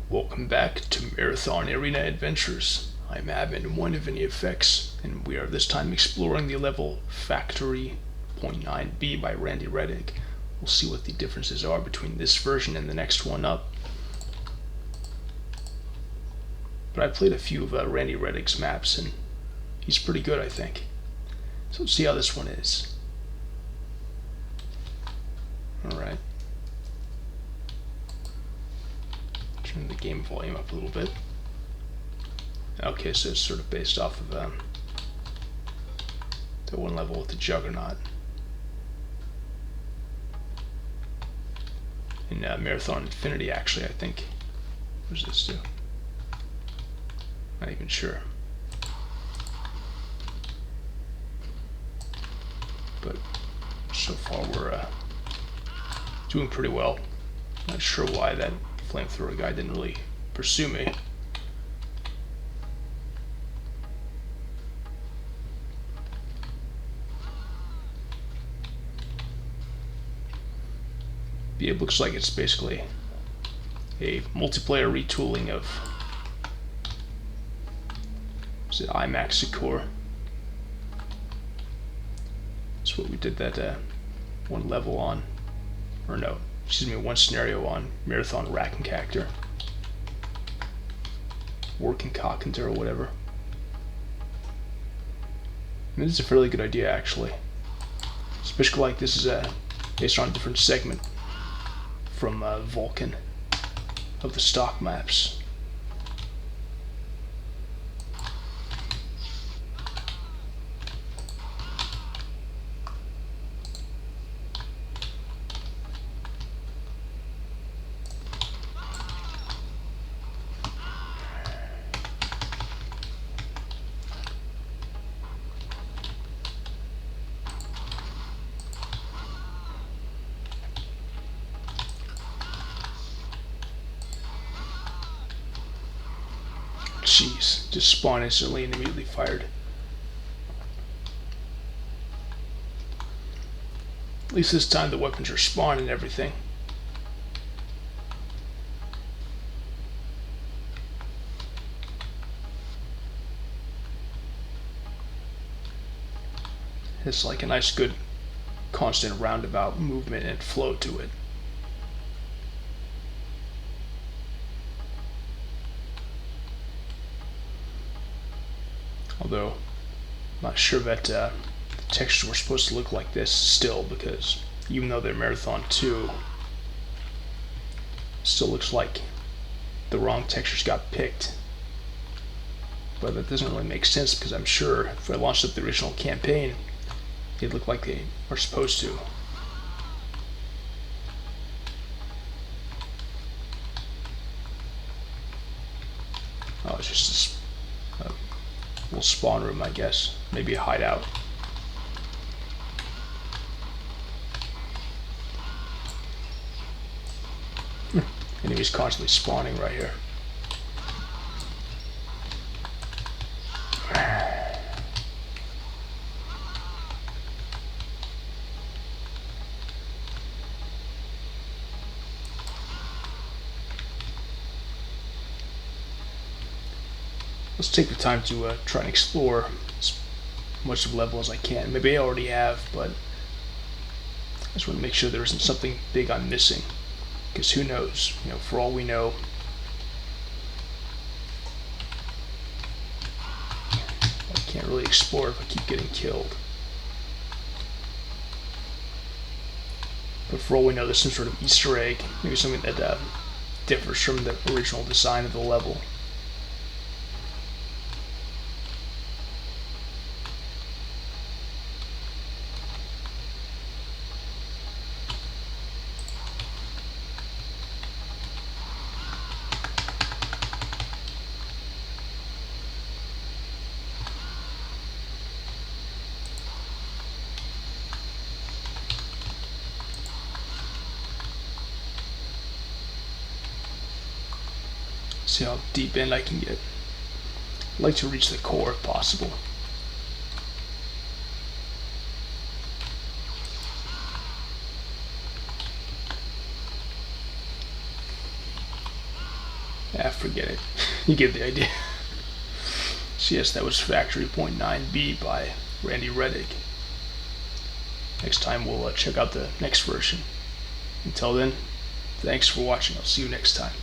Welcome back to Marathon Arena Adventures. I'm Abin, one of NEFX, and we are this time exploring the level Pfhactory 0.9b by Reddig. We'll see what the differences are between this version and the next one up. But I played a few of Reddig's maps, and he's pretty good, I think. So let's see how this one is. Alright. Turn the game volume up a little bit. Okay, so it's sort of based off of the one level with the Juggernaut. In Marathon Infinity, actually, I think. What does this do? Not even sure. But so far we're doing pretty well. Not sure why that flamethrower guy didn't really pursue me. But it looks like it's basically a multiplayer retooling of, is it IMAX core? That's what we did that one level on, or no, excuse me, one scenario on Marathon Rack and Cactor. Working Cockenter or whatever. And this is a fairly good idea, actually. Especially like this is based on a different segment from Vulcan of the stock maps. Jeez, just spawn instantly and immediately fired. At least this time the weapons are spawned and everything. It's like a nice good constant roundabout movement and flow to it. Although, I'm not sure that the textures were supposed to look like this still, because even though they're Marathon 2, it still looks like the wrong textures got picked. But that doesn't really make sense, because I'm sure if I launched up the original campaign, they'd look like they are supposed to. Oh, it's just a little spawn room, I guess. Maybe a hideout. Enemies constantly spawning right here. Let's take the time to try and explore as much of the level as I can. Maybe I already have, but I just want to make sure there isn't something big I'm missing. Because who knows? You know, for all we know, I can't really explore if I keep getting killed. But for all we know, there's some sort of Easter egg, maybe something that differs from the original design of the level. See how deep in I can get. I'd like to reach the core if possible. Ah, forget it. You get the idea. So yes, that was Pfhactory 0.9b by Reddig. Next time we'll check out the next version. Until then, thanks for watching. I'll see you next time.